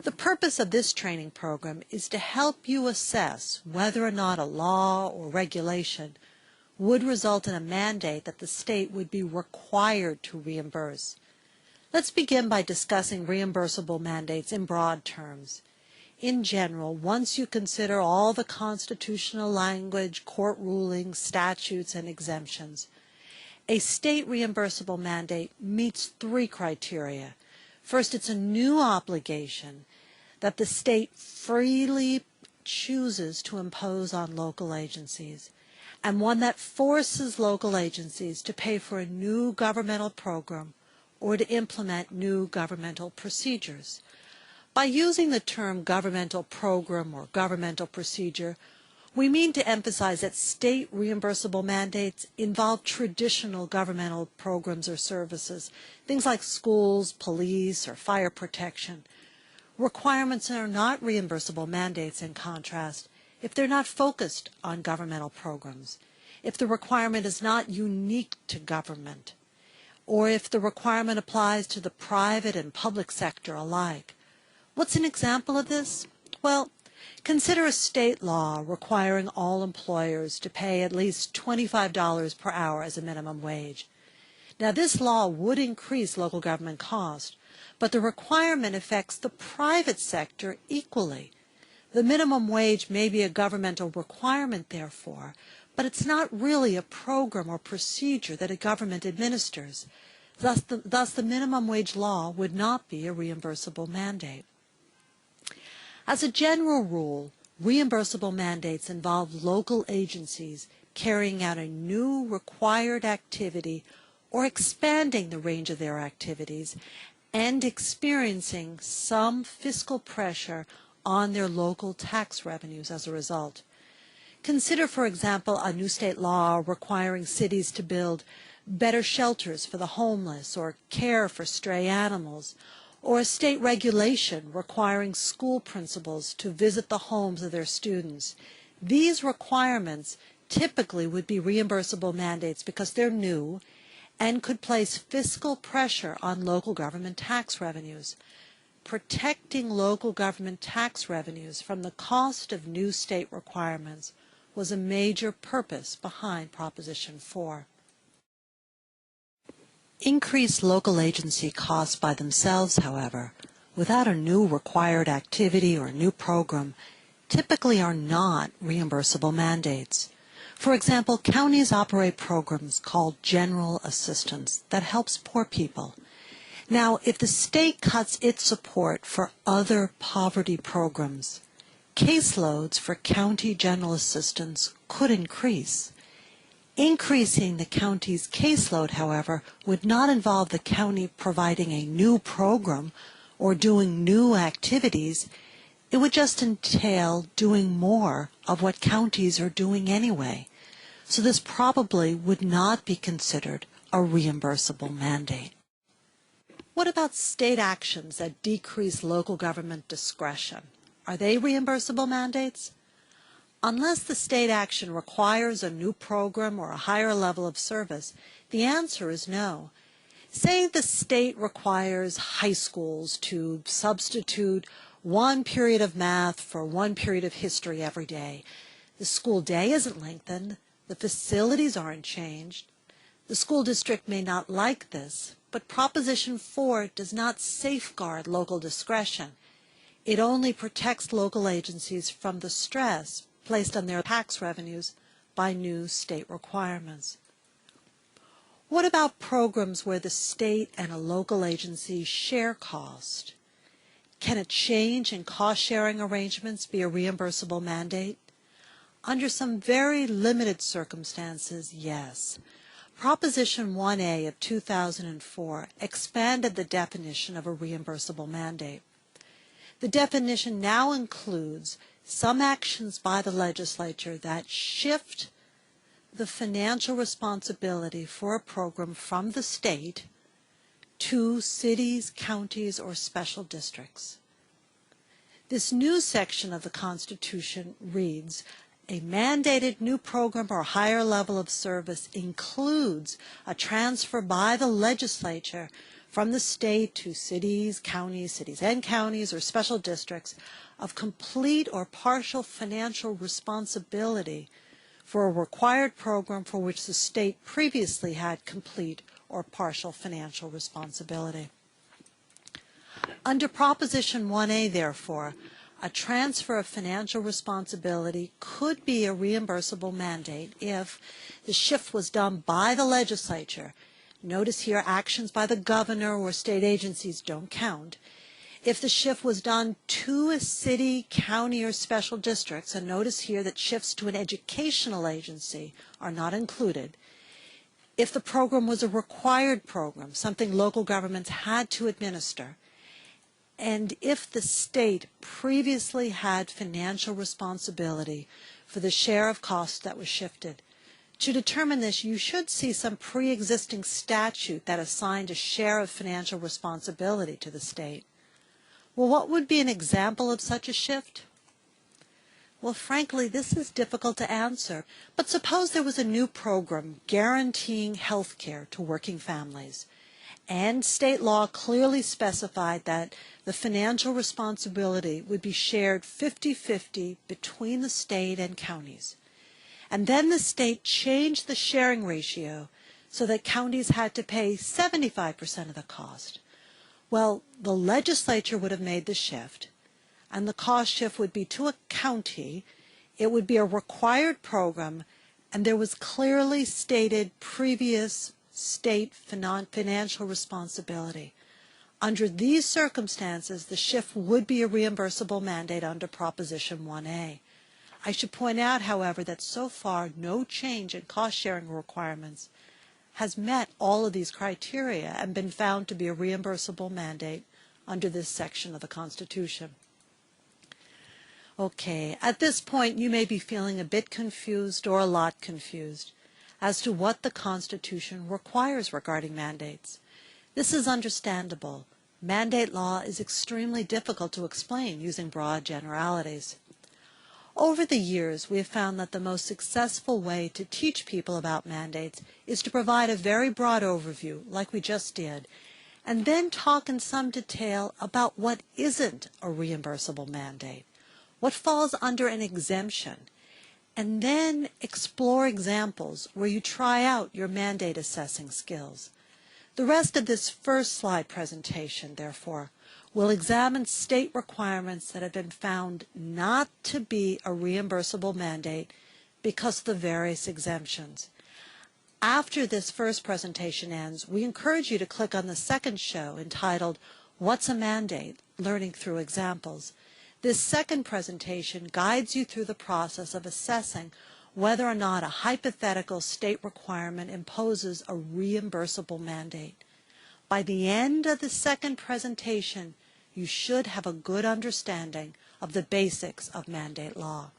The purpose of this training program is to help you assess whether or not a law or regulation would result in a mandate that the state would be required to reimburse. Let's begin by discussing reimbursable mandates in broad terms. In general, once you consider all the constitutional language, court rulings, statutes, and exemptions, a state reimbursable mandate meets three criteria. First, it's a new obligation that the state freely chooses to impose on local agencies, and one that forces local agencies to pay for a new governmental program or to implement new governmental procedures. By using the term governmental program or governmental procedure, we mean to emphasize that state reimbursable mandates involve traditional governmental programs or services, things like schools, police, or fire protection. Requirements are not reimbursable mandates, in contrast, if they're not focused on governmental programs, if the requirement is not unique to government, or if the requirement applies to the private and public sector alike. What's an example of this? Well, consider a state law requiring all employers to pay at least $25 per hour as a minimum wage. Now, this law would increase local government cost, but the requirement affects the private sector equally. The minimum wage may be a governmental requirement, therefore, but it's not really a program or procedure that a government administers. Thus, the minimum wage law would not be a reimbursable mandate. As a general rule, reimbursable mandates involve local agencies carrying out a new required activity or expanding the range of their activities and experiencing some fiscal pressure on their local tax revenues as a result. Consider, for example, a new state law requiring cities to build better shelters for the homeless or care for stray animals, or a state regulation requiring school principals to visit the homes of their students. These requirements typically would be reimbursable mandates because they're new and could place fiscal pressure on local government tax revenues. Protecting local government tax revenues from the cost of new state requirements was a major purpose behind Proposition 4. Increased local agency costs by themselves, however, without a new required activity or new program, typically are not reimbursable mandates. For example, counties operate programs called general assistance that helps poor people. Now, if the state cuts its support for other poverty programs, caseloads for county general assistance could increase. Increasing the county's caseload, however, would not involve the county providing a new program or doing new activities. It would just entail doing more of what counties are doing anyway. So this probably would not be considered a reimbursable mandate. What about state actions that decrease local government discretion? Are they reimbursable mandates? Unless the state action requires a new program or a higher level of service, the answer is no. Say the state requires high schools to substitute one period of math for one period of history every day. The school day isn't lengthened, the facilities aren't changed. The school district may not like this, but Proposition 4 does not safeguard local discretion. It only protects local agencies from the stress placed on their tax revenues by new state requirements. What about programs where the state and a local agency share cost? Can a change in cost-sharing arrangements be a reimbursable mandate? Under some very limited circumstances, yes. Proposition 1A of 2004 expanded the definition of a reimbursable mandate. The definition now includes some actions by the legislature that shift the financial responsibility for a program from the state to cities, counties, or special districts. This new section of the Constitution reads, a mandated new program or higher level of service includes a transfer by the legislature from the state to cities and counties, or special districts of complete or partial financial responsibility for a required program for which the state previously had complete or partial financial responsibility. Under Proposition 1A, therefore, a transfer of financial responsibility could be a reimbursable mandate if the shift was done by the legislature. Notice here, actions by the governor or state agencies don't count. If the shift was done to a city, county, or special districts, and notice here that shifts to an educational agency are not included. If the program was a required program, something local governments had to administer, and if the state previously had financial responsibility for the share of costs that was shifted. To determine this, you should see some pre-existing statute that assigned a share of financial responsibility to the state. Well, what would be an example of such a shift? Well, frankly, this is difficult to answer, but suppose there was a new program guaranteeing health care to working families, and state law clearly specified that the financial responsibility would be shared 50-50 between the state and counties. And then the state changed the sharing ratio so that counties had to pay 75% of the cost. Well, the legislature would have made the shift, and the cost shift would be to a county. It would be a required program, and there was clearly stated previous state financial responsibility. Under these circumstances, the shift would be a reimbursable mandate under Proposition 1A. I should point out, however, that so far no change in cost-sharing requirements has met all of these criteria and been found to be a reimbursable mandate under this section of the Constitution. Okay, at this point you may be feeling a bit confused or a lot confused as to what the Constitution requires regarding mandates. This is understandable. Mandate law is extremely difficult to explain using broad generalities. Over the years, we have found that the most successful way to teach people about mandates is to provide a very broad overview, like we just did, and then talk in some detail about what isn't a reimbursable mandate, what falls under an exemption, and then explore examples where you try out your mandate assessing skills. The rest of this first slide presentation, therefore, will examine state requirements that have been found not to be a reimbursable mandate because of the various exemptions. After this first presentation ends, we encourage you to click on the second show entitled, What's a Mandate? Learning Through Examples. This second presentation guides you through the process of assessing whether or not a hypothetical state requirement imposes a reimbursable mandate. By the end of the second presentation, you should have a good understanding of the basics of mandate law.